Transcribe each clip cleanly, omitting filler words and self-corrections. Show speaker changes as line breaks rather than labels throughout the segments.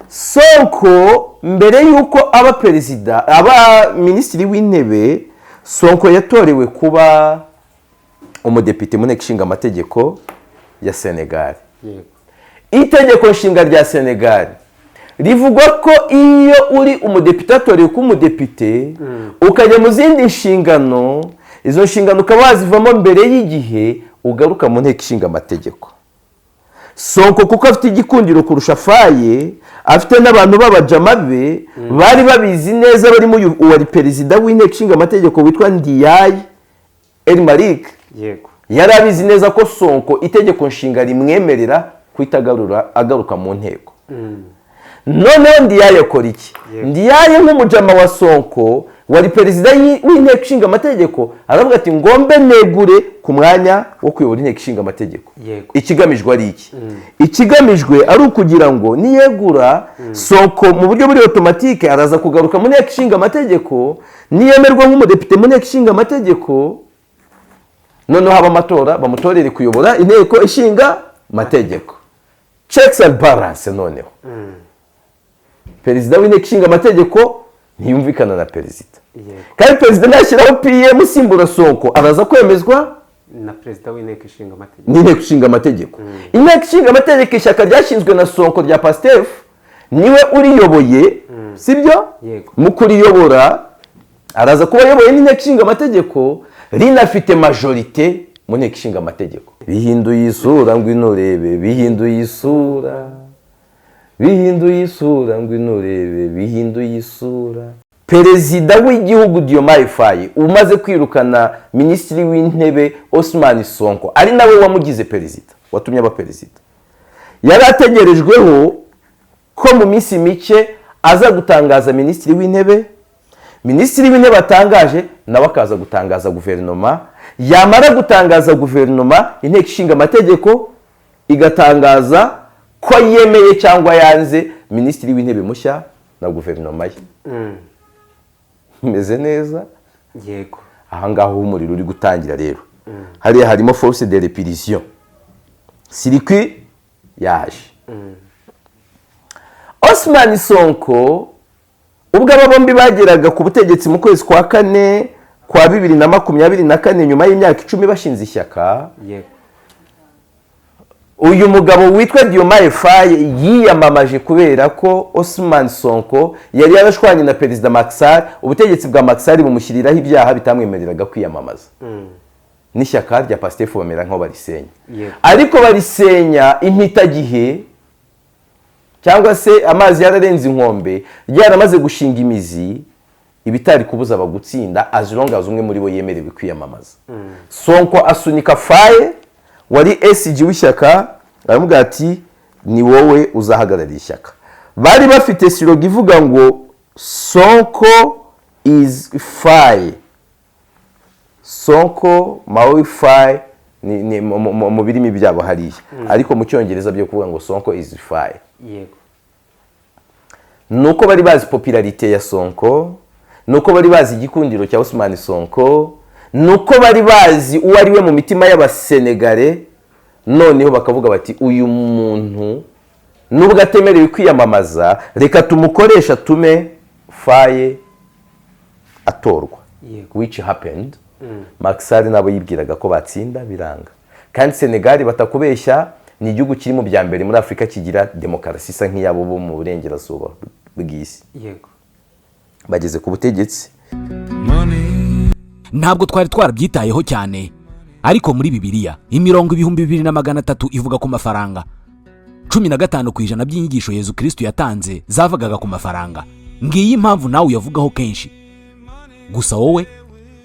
Sonko mbere yuko aba perezida aba minisitiri w'intebe, Sonko yatorewe kuba umudepite mu nteko ishinga amategeko ya Senegal. Itegeko nshinga rya Senegal rivuga ko iyo uri umudepite atorewe kuba umudepite ukajya mu zindi nshingano, izo nshingano ukaba wazivamo mbere y'igihe ugaruka mu nteko ishinga amategeko. Sonko kuko afite igikundiro kurusha Faye, afite n'abantu b'abajama be bari babizi neza, barimo uwari perezida w'inteko ishinga amategeko witwa Ndiaye El Malik. Yari abizi neza ko Sonko itegeko nshinga rimwemerera kwitagarura agaruka mu nteko. Noneho Ndiaye akora iki? Ndiaye nk'umujama wa Sonko wari perezida w'inteko ishinga amategeko aravuga ati ngombe negure ku mwanya wo kuyobora inteko ishinga amategeko. Ikigamijwe ari iki? Ikigamijwe ari ukugira ngo niyegura Sonko mu buryo buri automatique araza kugaruka mu nteko ishinga amategeko, niyemerwa nk'umudepite mu nteko ishinga amategeko, noneho haba amatora bamutorere kuyobora inteko ishinga amategeko. Checks and balance. Noneho perezida w'inteko ishinga amategeko ntiyumvikana na perezida, kandi perezida nashyiraho PM usimbura Sonko araza kwemezwa
na perezida w'inteko ishinga amategeko.
N'inteko ishinga amategeko. Inteko ishinga amategeko ishyaka ryashinzwe na Sonko rya Pastef niwe uriyoboye, sibyo? Mu kuriyobora araza kuba yoboye n'inteko ishinga amategeko, rinafite majorite mu nteko ishinga amategeko. Bihinduye isura ngwino urebe, bihinduye isura, bihinduye isura ngwino urebe, bihinduye isura. Perezida w'igihugu Diomaye Faye umaze kwirukana minisitiri w'intebe Ousmane Sonko, ari nawe wamugize perezida, watumye aba perezida, yari ategerejweho ko mu minsi mike aza gutangaza minisitiri w'intebe. Minisitiri w'intebe atangaje nawe akaza gutangaza guverinoma, yamara gutangaza guverinoma inteko ishinga amategeko igatangaza ko yemeye cyangwa yanze minisitiri w'intebe mushya na guverinoma ye. Meze neza?
Yego.
Aha ngaho umuriro uri gutangira rero. Hariya harimo force de répulsion. Circuit yaje. Ousmane Sonko ubwo aba bombi bageraga ku butegetsi mu kwezi kwa kane kwa 2024 nyuma y'imyaka 10 bashinze ishyaka. Uyu mugabo witwa Diomaye Faye yiyamamaje kubera ko Ousmane Sonko yari yarashwanye na perezida Macky Sall, ubutegetsi bwa Macky Sall bumushyiriraho ibyaha bitamwemereraga kwiyamamaza. N'ishyaka rya Pastef bamera nko barisenya. Ariko barisenya impitagihe, cyangwa se amazi yararenze inkombe, ryaramaze gushinga imizi, ibitari kubuza abagutsinda as long as umwe muri bo yemerewe kwiyamamaza. Sonko asunika Faye wari SG w'ishyaka, aramubwira ati ni wowe uzahagararira ishyaka. Bari bafite siroga ivuga ngo Sonko is Faye, Sonko Maui Faye, ni mu birimi byabo hariya, ariko mu cyongereza byo kuvuga ngo Sonko is Faye. Nuko bari bazi popularite ya Sonko, nuko bari bazi igikundiro cya Ousmane Sonko, nuko bari bazi uwo ari we mu mitima y'abasenegale. Noneho bakavuga bati uyu muntu nubwo atemerewe kwiyamamaza, reka tumukoresha tume Faye atorwa. Which happened. Macky Sall nabo yibwiraga ko batsinda biranga, kandi Senegal batakubeshya ni igihugu kiri mu bya mbere muri Afrika kigira demokarasi isa nk'iyabo bo mu burengerazuba bw'isi. Bageze ku butegetsi.
Ntabwo twari twarabyitayeho cyane, ariko muri Bibiliya imirongo 2300 ivuga ku mafaranga. 15% by'inyigisho Yesu Kristo yatanze zavagaga ku mafaranga. Ngiyi impamvu nawe yavugaho kenshi. Gusa wowe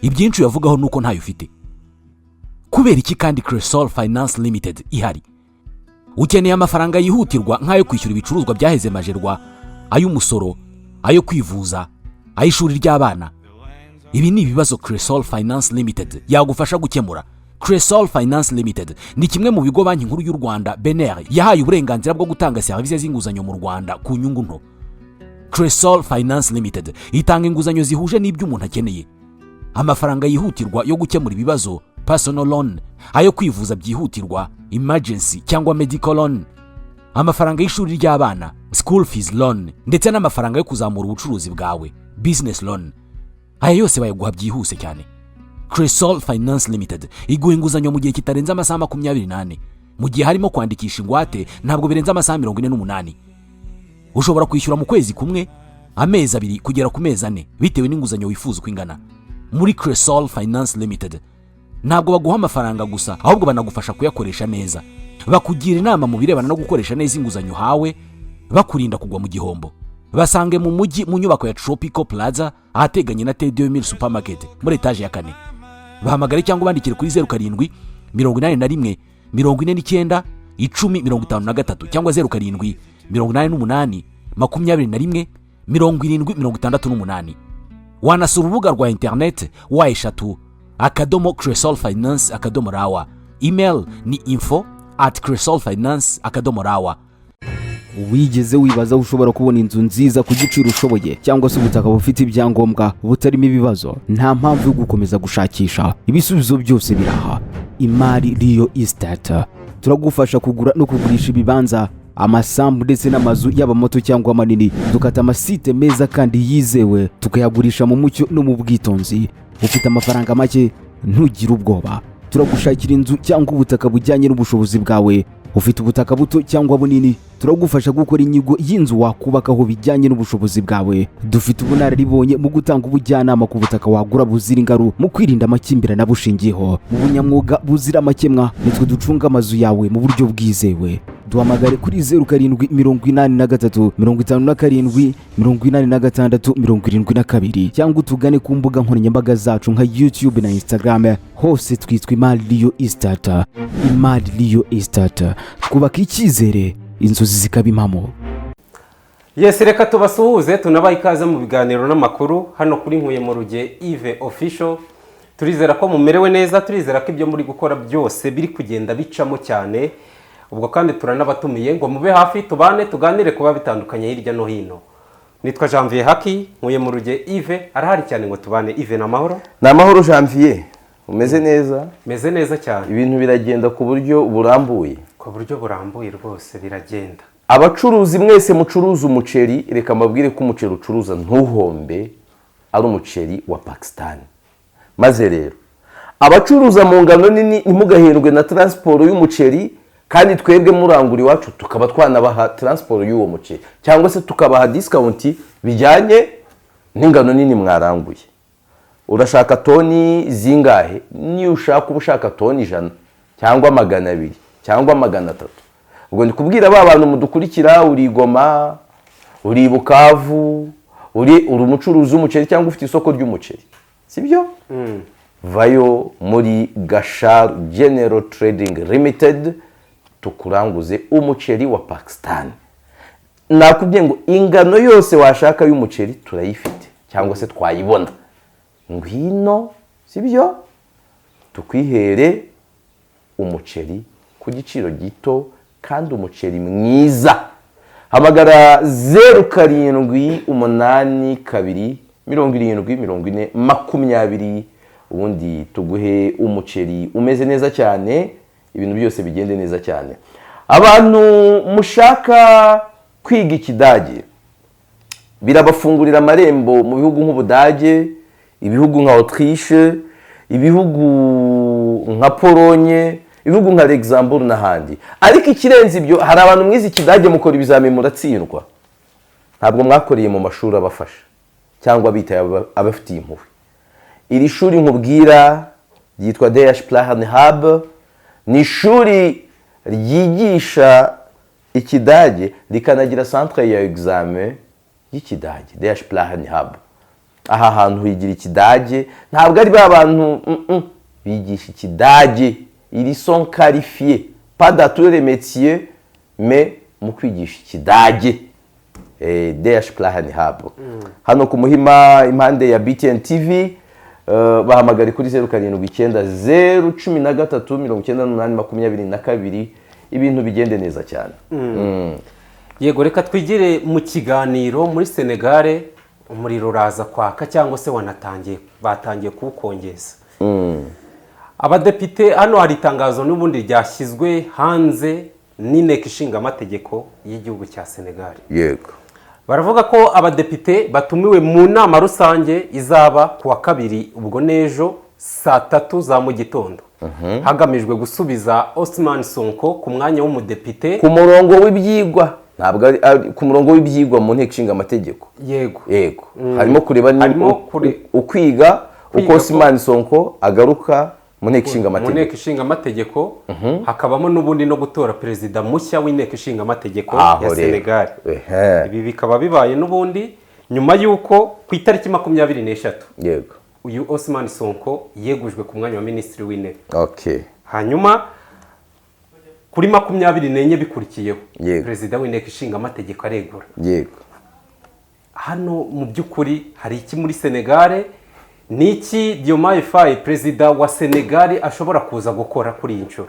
ibyinshi yavugaho nuko ntayo ufite. Kubera iki kandi Cresol Finance Limited ihari? Ukeneye amafaranga yihutirwa nk'ayo kwishyura ibicuruzwa byaheze majerwa, ay'umusoro, ayo kwivuza, ay'ishuri ry'abana. Ibi ni ibibazo Cresol Finance Limited yagufasha gukemura. Cresol Finance Limited ni kimwe mu bigo banki nkuru y'u Rwanda BNR yahaye uburenganzira bwo gutanga serivisi z'inguzanyo mu Rwanda ku nyungu nto. Cresol Finance Limited itanga inguzanyo zihuje n'ibyo umuntu akeneye. Amafaranga yihutirwa yo gukemura ibibazo, personal loan, ayo kwivuza byihutirwa, emergency cyangwa medical loan, amafaranga y'ishuri ry'abana school fees loan ndetse n'amafaranga yo kuzamura ubucuruzi bwawe business loan. Aya yose bayaguha byihuse cyane. Cresol Finance Limited iguha inguzanyo mu gihe kitarenze amasaha 28 mu gihe harimo kwandikisha ingwate ntabwo birenze amasaha 48. Ushobora kwishyura mu kwezi kumwe, amezi 2 kugera ku mezi 4 bitewe n'inguzanyo wifuza uko ingana. Muri Cresol Finance Limited ntabwo baguha amafaranga gusa ahubwo banagufasha kuyakoresha neza. Bakugira inama mu birebana no gukoresha neza inguzanyo hawe, bakurinda kugwa mu gihombo. Basange mu mujyi mu nyubako ya Tropical Plaza ahateganye na T2000 Supermarket muri etage ya 4. Bahamagare cyangwa bandikire kuri 07 81 49 1053 cyangwa 07 88 21 7068. Wanasura urubuga rwa internet wa eshatu@cresolfinance.rawa. Email ni info@cresolfinance.rawa.
Wigeze wibaza ushobora kubona inzu nziza ku giciro ushoboye cyangwa se ubutaka bufite ibyangombwa butarimo ibibazo? Nta mpamvu yo gukomeza gushakisha, ibisubizo byose biraha. Imari Real Estate turagufasha kugura no kugurisha ibibanza, amasambu ndetse n'amazu yaba mato cyangwa manini. Dukata amasite meza kandi yizewe, tukayagurisha mu mucyo no mu bwitonzi. Ufite amafaranga make ntugire ubwoba, turagushakira inzu cyangwa ubutaka bujyanye n'ubushobozi bwawe. Ufite ubutaka buto cyangwa bunini, turagufasha gukora inyigo y'inzu wakubakaho bijyanye n'ubushobozi bwawe. Dufite ubunararibonye mu gutanga ubujyanama ku butaka wagura buzira ingaru, mu kwirinda amakimbirane abushingiyeho. Mu bunyamwuga buzira amakemwa, nitwe ducunga amazu yawe mu buryo bwizewe. Duhamagare kuri 0783 57 86 72 cyangwa utugane ku mbuga nkoranyambaga zacu nka YouTube na Instagram. Hose twitwa Imari Real Estate. Imari Real Estate, twubaka icyizere, inzozi zikaba impamo.
Yes, reka tubasuhuze, tunabaye ikaze mu biganiro n'amakuru hano kuri Nkuye mu Ruge Yves Official. Turizera ko mumerewe neza, turizera ko ibyo muri gukora byose biri kugenda bicamo cyane. Ubwo kandi turanabatumiye ngo mube hafi tubane tuganire kuba bitandukanye hirya no hino. Nitwa Janvier Haki, Nkuye mu Ruge Yves, arahari cyane ngo tubane. Yves, na mahoro?
Na mahoro Janvier, umeze neza?
Meze neza cyane.
Ibintu biragenda ku buryo burambuye.
Ku buryo burambuye rwose biragenda.
Abacuruzi mwese mucuruza umuceri, reka mbabwire ko umuceri ucuruza ntuhombe ari umuceri wa Pakistan. Maze rero abacuruza mu ngano nini ntimugahendwe na transport y'umuceri, kandi twebwe murangura iwacu tukaba twanabaha transport y'uwo muceri cyangwa se tukabaha discount bijyanye n'ingano nini mwaranguye. Urashaka toni zingahe? Ni ushaka ubushaka toni 100 cyangwa 200 cyangwa 300. Ubwo ndikubwira ba bantu mudukurikira, uri Goma, uri Bukavu, uri umucuruzi w'umuceri cyangwa ufite isoko ry'umuceri, sibyo? Vayo muri Gashar General Trading Limited tukuranguze umuceri wa Pakistan. Nakubwiye ngo ingano yose washaka y'umuceri turayifite cyangwa se twayibona. Ngwino, sibyo? Tukwihere umuceri ku giciro gito kandi umuceri mwiza. Hamagara 0782 ubundi tuguhe umuceri umeze neza cyane, ibintu byose bigende neza cyane. Abantu mushaka kwiga Ikidage birabafungurira amarembo mu bihugu nk'Ubudage, ibihugu nka Autriche, ibihugu nka Polonye, ibihugu nka Luxembourg n'ahandi. Ariko ikirenze ibyo, hari abantu mwize Ikidage mukora ibizamini muratsindwa. Ntabwo mwakoreye mu mashuri abafasha cyangwa bitaye abafitiye impuhwe. Iri shuri nkubwira ryitwa DH Plan Hub, ni ishuri ryigisha Ikidage rikanagira centre ya examen y'Ikidage. DH Plan Hub, aha hantu higira Ikidage, ntabwo ari ba bantu bigisha Ikidage. Ils sont qualifiés, pas dans tous les métiers, mais mu kwigisha Ikidage. DH Plan Hub. Hano ku Muhima impande ya BTN TV, bahamagara kuri 0790 13 ibintu bigende neza cyane.
Yego, reka twigire mu kiganiro. Muri Senegal umuriro uraza kwaka cyangwa se batangiye kuwukongeza. Abadepite hano hari itangazo n'ubundi ryashyizwe hanze n'inteko ishinga amategeko y'igihugu cya Senegal.
yego
Baravuga ko abadepite batumiwe mu nama rusange izaba ku wa kabiri ubwo n'ejo saa 3 za mu gitondo, hagamijwe gusubiza Ousmane Sonko ku mwanya w'umudepite
ku murongo w'ibyigwa, ntabwo ari ku murongo w'ibyigwa mu nteko ishinga amategeko.
yego
yego harimo kureba
Harimo
ukwiga uko Ousmane Sonko agaruka mu nteko ishinga
mu
amategeko.
nteko ishinga amategeko, hakabamo n'ubundi no gutora perezida mushya w'inteko ishinga amategeko
Aho
ya
rero.
Senegal.
Ehe.
Ibi bikaba bibaye n'ubundi nyuma y'uko ku itariki 23
yego
uyu Ousmane Sonko yegujwe ku mwanya wa minisitiri w'intebe.
okay
Hanyuma kuri 24 bikurikiyeho
Yego.
perezida w'inteko ishinga amategeko aregura.
yego
Hano mu by'ukuri hari iki muri Senegal? Niki Diomaye Faye perezida wa Senegal ashobora kuza gukora kuri iyi nshuro?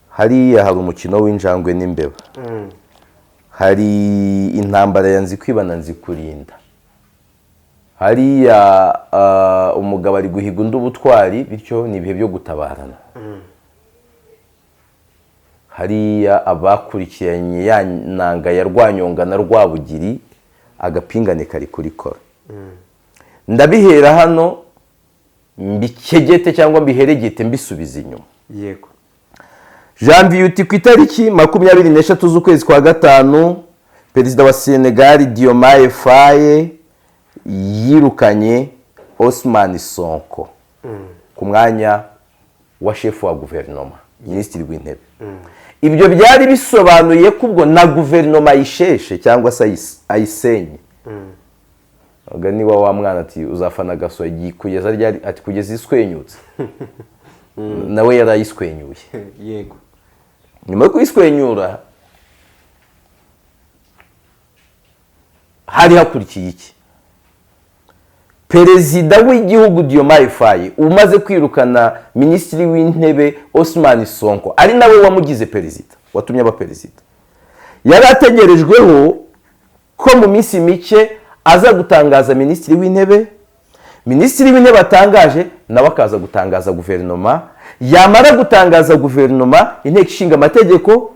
hariya hari umukino w'injangwe n'imbeba, hari intambara ya nzi kwibana nzi kurinda, hariya umugabo ari guhiga undi ubutwari, bityo ni ibihe byo gutabarana. hariya abakurikiranye ya nanga ya Rwanyonga na Rwabugiri, agapingane kari kuri kora. Ndabihera hano mbikegete cyangwa mbiheregete mbisubiza inyuma.
Yego.
Janvier uti ku itariki 23 z'ukwezi kwa gatanu perezida wa Senegal Diomaye Faye yirukanye Ousmane Sonko ku mwanya wa chef wa guverinoma, minisitiri w'intebe. Ibyo byari bisobanuye ko ubwo na guverinoma yisheshe cyangwa se ayisenye. Agani wa mwana ati uzafana gasogi kugeza ryari, ati kugeza iswenyutse. Nawe yarayiswenyuye.
Yego.
Nyuma yo kuyiswenyura hari hakurikiye iki? Perezida w'igihugu Diomaye Faye umaze kwirukana minisitiri w'intebe Ousmane Sonko, ari nawe wamugize perezida, watumye aba perezida, yari ategerejweho ko mu minsi mike aza gutangaza minisitiri w'intebe. Minisitiri w'intebe atangaje nawe akaza gutangaza guverinoma, yamara gutangaza guverinoma inteko ishinga amategeko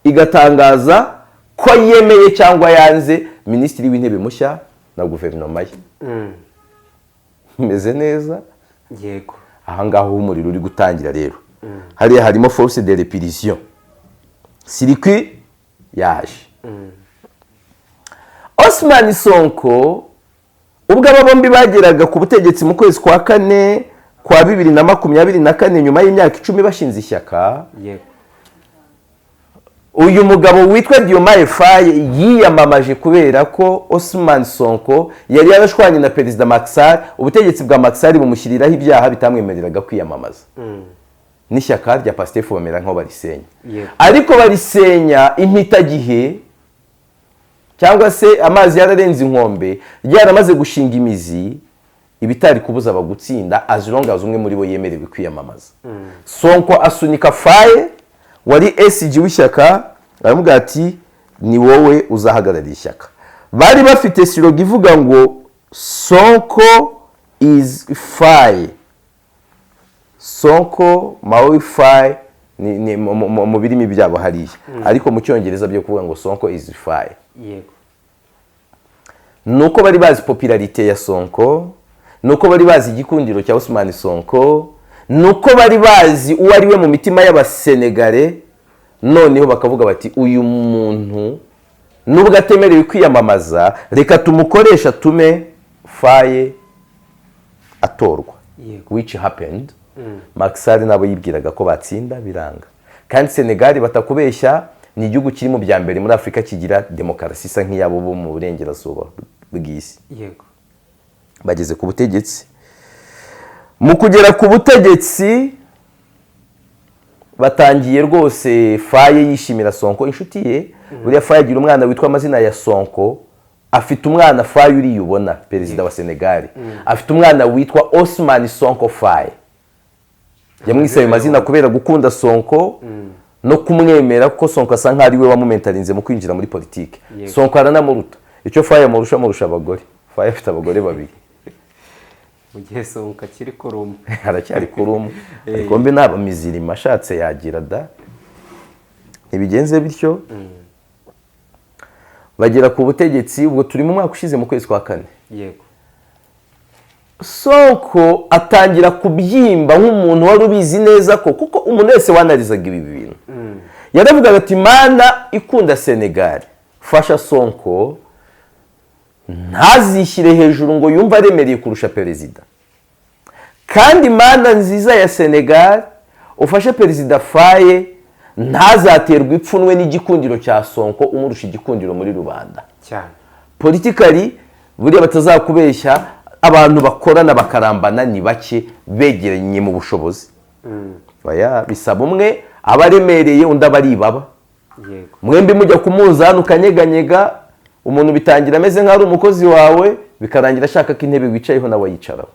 igatangaza ko yemeye cyangwa yanze minisitiri w'intebe mushya na guverinoma ye. Meze neza?
Yego.
Aha ngaho umuriro uri gutangira rero. Hariya harimo force de repulsion, circuit yaje. Ousmane Sonko ubwo aba bombi bageraga ku butegetsi mu kwezi kwa kane kwa 2024 nyuma y'imyaka 10 bashinze ishyaka.
Yego.
Uyu mugabo witwa Diomaye Faye yiyamamaje kubera ko Ousmane Sonko yari yarashwanye na perezida Macky Sall, ubutegetsi bwa Macky Sall bumushyiriraho ibyaha bitamwemereraga kwiyamamaza. N'ishyaka rya Pastef bamera nko barisenya. Ariko barisenya impitagihe cyangwa se amazi yararenze inkombe, ryaramaze gushinga imizi, ibitari kubuza abagutsinda as long as umwe muri bo yemerewe kwiyamamaza. Sonko asunika Faye wari SG w'ishyaka, aravuga ati ni wowe uzahagararira ishyaka. Bari bafite slogan ivuga ngo Sonko is Faye, Sonko Maui Faye, ni mu birimi byabo hariya. Ariko mu cyongereza byo kuvuga ngo Sonko is Faye.
Yego.
Nuko bari bazi popularite ya Sonko, nuko bari bazi igikundiro cya Ousmane Sonko, nuko bari bazi uwo ari we mu mitima y'abasenegale. Noneho bakavuga bati uyu muntu nubwo atemerewe kwiyamamaza, reka tumukoresha tume Faye atorwa. Which happened. Macky Sall nabo yibwiraga ko batsinda biranga. Kandi Senegal batakubeshya ni igihugu kiri mu bya mbere muri Afrika kigira demokarasi isa nk'iyabo bo mu burengerazuba bw'isi.
Yego.
Bageze ku butegetsi. Mu kugera ku butegetsi batangiye rwose Faye yishimira Sonko inshuti ye. Buriya Faye agira umwana witwa amazina ya Sonko, afite umwana Faye uriyubona perezida wa Senegal. Afite umwana witwa Ousmane Sonko Faye. Yamwise ayo mazina kubera gukunda Sonko no kumwemera ko Sonko asa nk'ari we wamumentarinze mu kwinjira muri politike. Sonko aranamuruta. Icyo Faye amurusha abagore. Faye afite abagore babiri.
Mu gihe Sonko akiri kurumu.
Haracyari kurumu. Ariko mbe naba mizirima ashatse yagira da. ntibigenze bityo bagera ku butegetsi. Ubwo turi mu mwaka ushize mu kwezi kwa 4.
yego
Sonko atangira kubyimba nk'umuntu wari ubizi neza ko, kuko umuntu wese wanarizaga ibi bintu yaravugaga ati mana ikunda Senegal, fasha Sonko ntazishyire hejuru ngo yumve aremereye kurusha perezida, kandi mana nziza ya Senegal ufashe perezida Faye ntazaterwa ipfunwe n'igikundiro cya Sonko umurusha igikundiro muri rubanda
cyane.
politikali. Buriya batazakubeshya, abantu bakorana bakarambana ni bake begeranye mu bushobozi. Oya, bisaba umwe aba aremereye undi aba ari ibaba.
yego
Mwembi mujya kumuzana ukanyeganyega, umuntu bitangira ameze nk'ari umukozi wawe, bikarangira ashaka ko intebe wicayeho nawe yicaraho.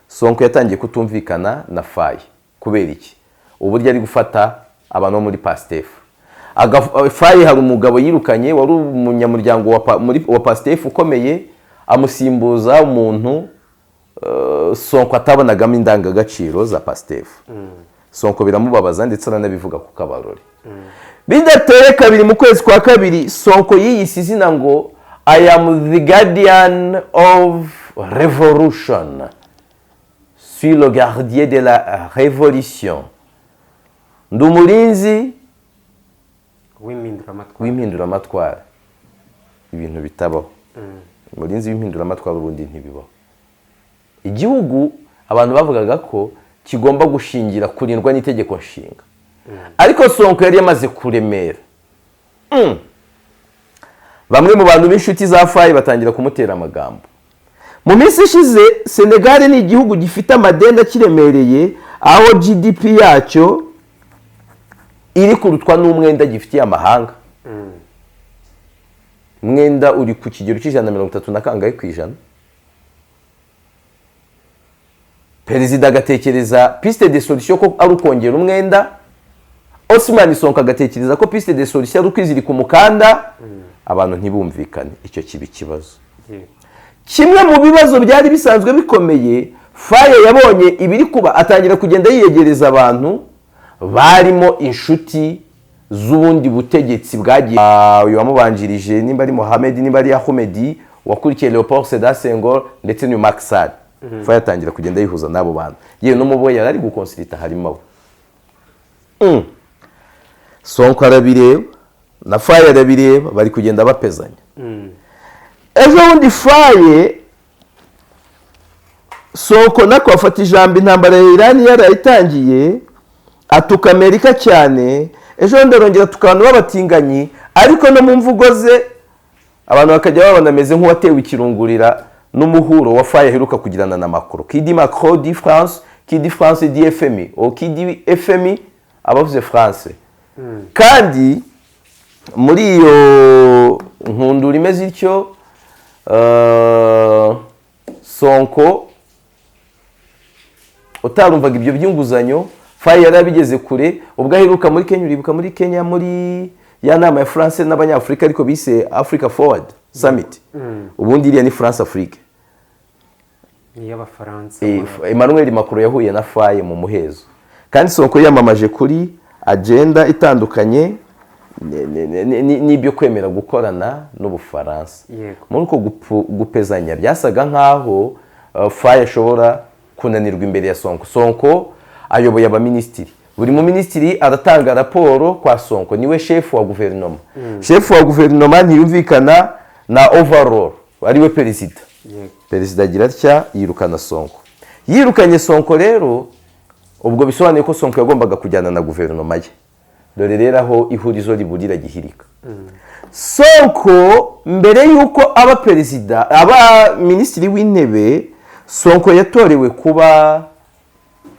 Sonko yatangiye kutumvikana na Faye. Kubera iki? Uburyo ari gufata abantu bo muri Pastef. Faye hari umugabo yirukanye wari umunyamuryango wa Pastef ukomeye, amusimbuza umuntu Sonko atabonagamo indangagaciro za Pastef. Sonko biramubabaza ndetse aranabivuga ku kabarore. Bidateye kabiri mu kwezi kwa 2 Sonko yiyise izina ngo I am the guardian of revolution, suis le gardien de la révolution. Ndi umurinzi w'impinduramatwara. Ibintu bitabaho. Umurinzi w'impinduramatwara ubundi ntibibaho. Igihugu abantu bavugaga ko kigomba gushingira kurindwa n'itegeko nshinga, ariko Sonko yari yamaze kuremera. Bamwe mu bantu b'inshuti za Faye batangira kumutera amagambo. Mu minsi ishize Senegal ni igihugu gifite amadenda kiremereye, aho GDP yacyo iri kurutwa n'umwenda gifitiye amahanga. Mwenda uri ku kigero c'130 na kangahe kwijana. Perezida agatekereza piste de solution ko ari ukongera umwenda, Ousmane Sonko agatekereza ko piste de solution ari ukwizirika umukanda, abantu ntibumvikane. Icyo kibi kibazo. Kimwe mu bibazo byari bisanzwe bikomeye, Faye yabonye ibiri kuba atangira kugenda yiyegereza abantu barimo inshuti z'ubundi butegetsi bwagiye. Uyu wamubanjirije nimba ari Mohamed nimba ari Ahmed wakurikiye Leopold Sédar Senghor ndetse n'uyu Macky Sall. Faye atangira kugenda yihuza n'abo bantu. Yewe no mubo yari gukonsulta harimo. Sonko arabireba na Faye arabireba, bari kugenda bapezanya. Ejo bundi Faye Sonko nako afata ijambo intambara ya Iran yarayitangiye, atuka Amerika cyane. Ejo ndarongera tukabantu babatinganyi, ariko no mu mvugo ze abantu bakajya babona ameze nk'uwatewe ikirungurira n'umuhuro wa Faye aheruka kugirana na Macron. Qui dit Macron dit France, qui dit France dit FMI, ou qui dit FMI abavuze France. Kandi muri iyo nkundura imeze ityo, Sonko utarumvaga ibyo by'inguzanyo, Faye yarabigeze kure. Ubwo aheruka muri Kenya, uribuka muri Kenya muri ya nama ya France n'abanyafrika ariko bise Africa Forward Summit. Ubundi iriya ni France Afrique.
y'Abafaransa.
Emmanuel Macron yahuye na Faye mu muhezo. Kandi Sonko yamamaje kuri agenda itandukanye n'ibyo kwemera gukorana n'Ubufaransa. Muri uko gupezanya byasaga nkaho Faye ashobora kunanirwa imbere ya Sonko. Sonko ayoboye abaminisitiri, buri mu minisitiri aratanga raporo kwa Sonko, niwe chef wa guverinoma. Chef wa guverinoma ntiyumvikana na overall ariwe perezida. Perezida agira atya yirukana Sonko. Yirukanye Sonko rero, ubwo bisobanuye ko Sonko yagombaga kujyana na guverinoma ye. Dore rero aho ihurizo riburira gihirika. Sonko mbere yuko aba perezida, aba minisitiri w'intebe, Sonko yatorewe kuba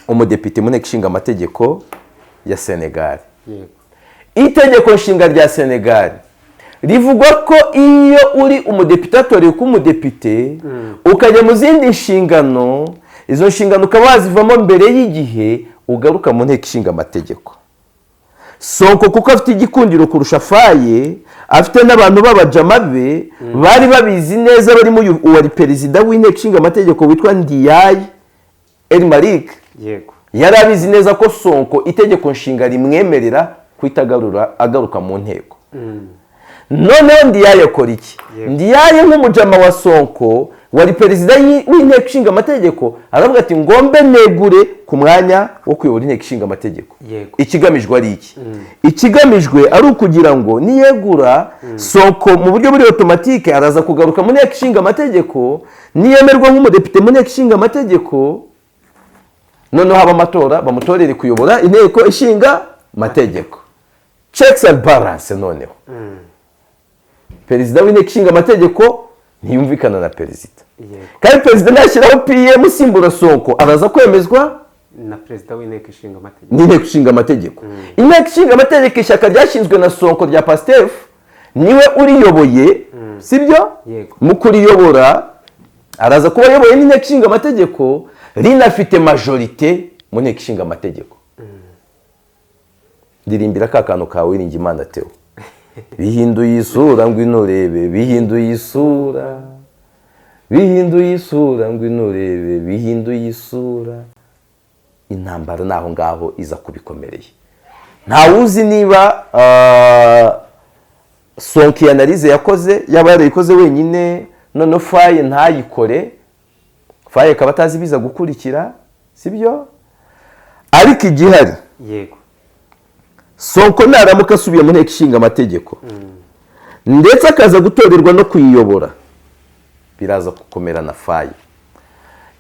umudepite mu nteko ishinga amategeko ya Senegal. Itegeko nshinga rya Senegal rivuga ko iyo uri umudepite atorewe kuba umudepite, ukajya mu zindi nshingano, izo nshingano ukaba wazivamo mbere y'igihe ugaruka mu nteko ishinga amategeko. Sonko kuko afite igikundiro kurusha Faye, afite n'abantu b'abajama be bari babizi neza, barimo uwari perezida w'inteko ishinga amategeko witwa Ndiaye El Malik. Yari abizi neza ko Sonko itegeko nshinga rimwemerera kuhita agaruka mu nteko. Noneho Ndiaye akora iki? Ndiaye nk'umujama wa Sonko wari perezida w'inteko ishinga amategeko aravuga ati ngombe negure ku mwanya wo kuyobora inteko ishinga amategeko. Ikigamijwe ari iki? Ikigamijwe ari ukugira ngo niyegura Sonko mu buryo buri automatique araza kugaruka mu nteko ishinga amategeko, niyemerwa nk'umudepite mu nteko ishinga amategeko, noneho haba amatora bamutorere kuyobora inteko ishinga amategeko. Checks and balance. Noneho perezida w'inteko ishinga amategeko ntiyumvikana na perezida, kandi perezida nashyiraho PM usimbura Sonko araza kwemezwa
na perezida w'inteko ishinga amategeko.
N'inteko ishinga amategeko. Inteko ishinga amategeko ishyaka ryashinzwe na Sonko rya Pastef niwe uriyoboye, sibyo? Mu kuriyobora araza kuba ayoboye n'inteko ishinga amategeko rinafite majorite mu nteko ishinga amategeko. Ndirimbira ka kantu kawe Uwiringiyimana Theo. Bihinduye isura ngwino urebe, bihinduye isura, bihinduye isura ngwino urebe, bihinduye isura. Intambara naho ngaho iza kubikomereye. Ntawuzi niba Sonko analize yakoze yaba yarayikoze wenyine, none Faye ntayikore, Faye akaba atazi biza gukurikira, sibyo? Ariko igihari, Sonko naramuka asubiye mu nteko ishinga amategeko ndetse akaza gutorerwa no kuyiyobora, biraza gukomera na Faye.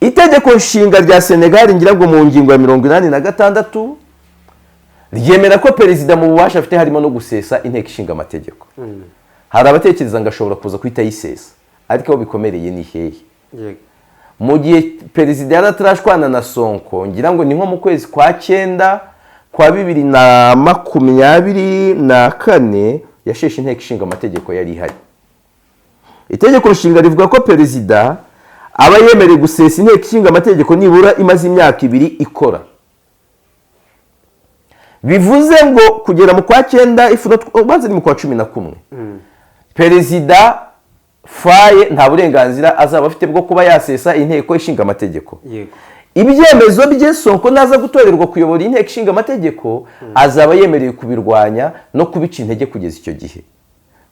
Itegeko nshinga rya Senegal ngira ngo mu ngingo ya 86 ryemera ko perezida mu bubasha afite harimo no gusesa inteko ishinga amategeko. Hari abatekereza ngo ashobora kuza kwita yisesa, ariko aho bikomereye ni hehe? Mu gihe perezida yaratarashwana na Sonko ngira ngo ni nko mu kwezi kwa 9 kwa 2024 yasheshe inteko ishinga amategeko yari ihari. Itegeko nshinga rivuga ko perezida aba yemereye gusesa inteko ishinga amategeko nibura imaze imyaka 2 ikora. Bivuze ngo kugera mu kwa 9 ubanza ni mu kwa 11 perezida Faye nta burenganzira azaba afite bwo kuba yasesa inteko ishinga amategeko. Ibyemezo bye Sonko naza gutorerwa kuyobora inteko ishinga amategeko azaba yemereye kubirwanya no kubica intege kugeza icyo gihe,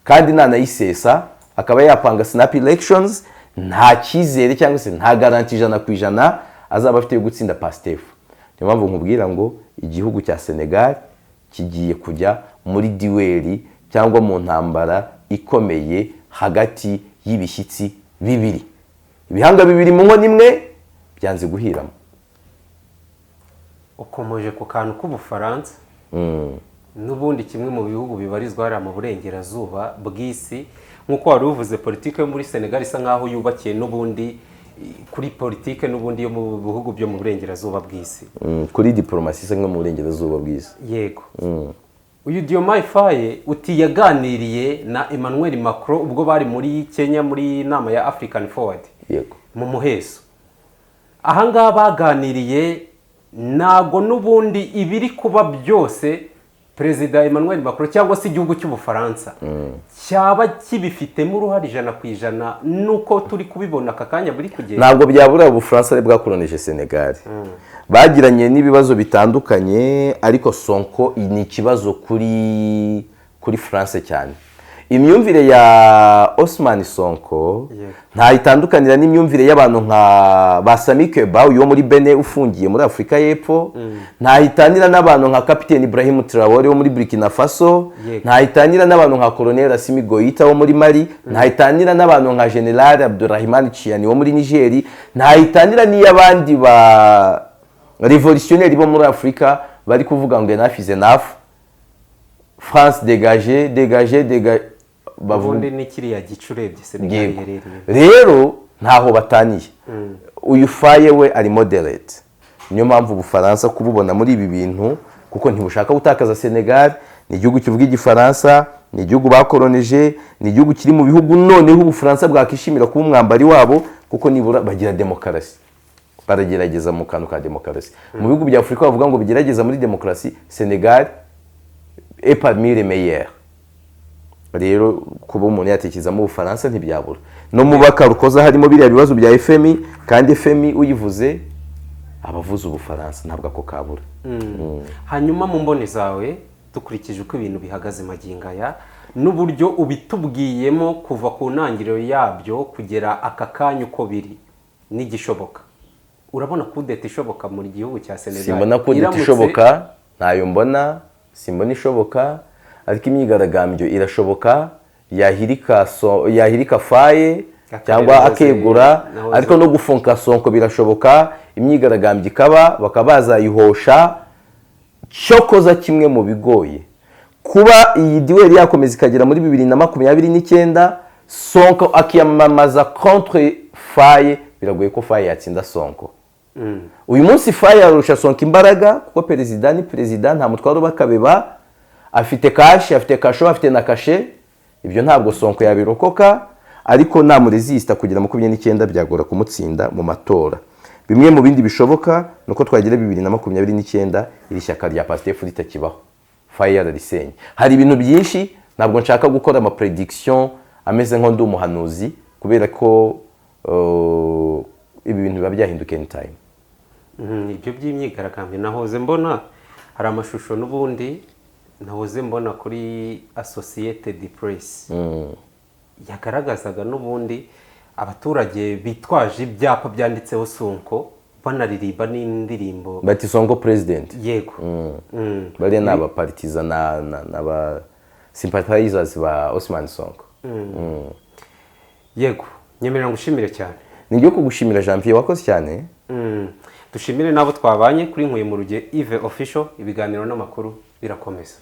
kandi nanayisesa akaba yapanga snap elections, nta cyizere cyangwa se nta garanti 100% azaba afite yo gutsinda Pastef. Niyo mpamvu nkubwira ngo igihugu cya Senegal kigiye kujya muri dueli cyangwa mu ntambara ikomeye hagati y'ibishyitsi bibiri. Ibihanga bibiri mu nkono imwe byanze guhiramo.
Ukomeje ku kantu k'Ubufaransa n'ubundi kimwe mu bihugu bibarizwa hariya mu burengerazuba bw'isi, nk'uko wari uvuze politike yo muri Senegal isa nkaho yubakiye n'ubundi kuri politike n'ubundi yo mu bihugu byo mu burengerazuba bw'isi,
kuri diplomasi isa nko mu burengerazuba bw'isi.
Yego. Uyu Diomaye Faye uti yaganiriye na Emmanuel Macron ubwo bari muri Kenya muri nama ya African Forward.
Yego.
Mu muheso. Ahangaha baganiriye nago n'ubundi ibiri kuba byose Perezida Emmanuel Macron cyangwa se igihugu cy'Ubufaransa cyaba kibifitemo uruhare 100% nuko turi kubibona akakanya buri kugenda.
Ntabwo byabura Ubufaransa ari bwakolonije Senegal. Bagiranye n'ibibazo bitandukanye, ariko Sonko ni ikibazo kuri France cyane. Imyumvire ya Ousmane Sonko nta itandukanira n'imyumvire y'abantu nka Basami Keba uyo muri Benin ufungiye muri Afrika y'Epfo, nta itanira n'abantu nka Capitaine Ibrahim Traoré wo muri Burkina Faso, nta itanira n'abantu nka Colonel Assimi Goïta wo muri Mali, nta itanira n'abantu nka General Abdourahmane Chiani wo muri Niger, nta itanira n'iyabandi ba révolutionnaire bo muri Afrika bari kuvuga ngo enough is enough, France dégagée
bavundi n'ikiriya gicurebye Senegal herereye.
Rero ntaho bataniye. Uyu Faye we ari moderate. Niyo mpamvu Ubufaransa kububona muri ibi bintu kuko ntibushaka gutakaza Senegal, ni igihugu kivuga igifaransa, ni igihugu bakolonije, ni igihugu kiri mu bihugu noneho Ubufaransa bwakishimira kuba umwambari wabo kuko nibura bagira demokarasi. Baragerageza mu kantu ka demokarasi. Mu bihugu bya Afrika bavuga ngo bigerageza muri demokarasi, Senegal est parmi les meilleurs. Rero kuba umuntu yatekereza mu Bufaransa ntibyabura. No mu bakarukoza harimo biriya bibazo bya FMI, kandi FMI uyivuze abavuze Ubufaransa ntabwo ako kabura.
Hanyuma mu mboni zawe dukurikije uko ibintu bihagaze magingo aya n'uburyo ubitubwiyemo kuva ku ntangiriro yabyo kugera aka kanya uko biri n'igishoboka, urabona kudeta ishoboka mu gihugu cya Senegal?
Simbona kudeta ishoboka, ntayo mbona, simbona ishoboka, ariko imyigaragambyo irashoboka, yahirika Faye cyangwa akegura, ariko no gufunga Sonko birashoboka, imyigaragambyo ikaba bakaba bazayihosha. Cyokoza kimwe mu bigoye kuba iyi duel yakomeza ikagera muri 2029 Sonko akiyamamaza contre Faye, biragoye ko Faye yatsinda Sonko. Uyu munsi Faye arusha Sonko imbaraga kuko perezida ni perezida, nta mutwaro bakabeba, afite kashi, afite kasho, afite na kashe, ibyo ntabwo Sonko yabirokoka, ariko namuresista kugira 29 byagora kumutsinda mu matora. Bimwe mu bindi bishoboka nuko twagira 2029 iri shyaka rya Pastef ritakibaho, Faye yararisenye. Hari ibintu byinshi ntabwo nshaka gukora ama prediction ameze nko ndi umuhanuzi, kubera ko ibi bintu biba byahinduka anytime.
Ibyo by'imyigaragambyo nahoze mbona hari amashusho n'ubundi nahoze mbona kuri Associated Press yagaragazaga n'ubundi abaturage bitwaje ibyapa byanditseho Sonko banaririmba n'indirimbo
bati Sonko president.
Yego.
Bari n'aba partisan n'aba sympathizers ba Ousmane Sonko.
Yego, nyemerera ngushimire cyane.
Ngiye kugushimira Jean Pierre, wakoze cyane.
Dushimire nabo twabanye kuri Nkuye mu Ruge Yves Official, ibiganiro n'amakuru birakomeza.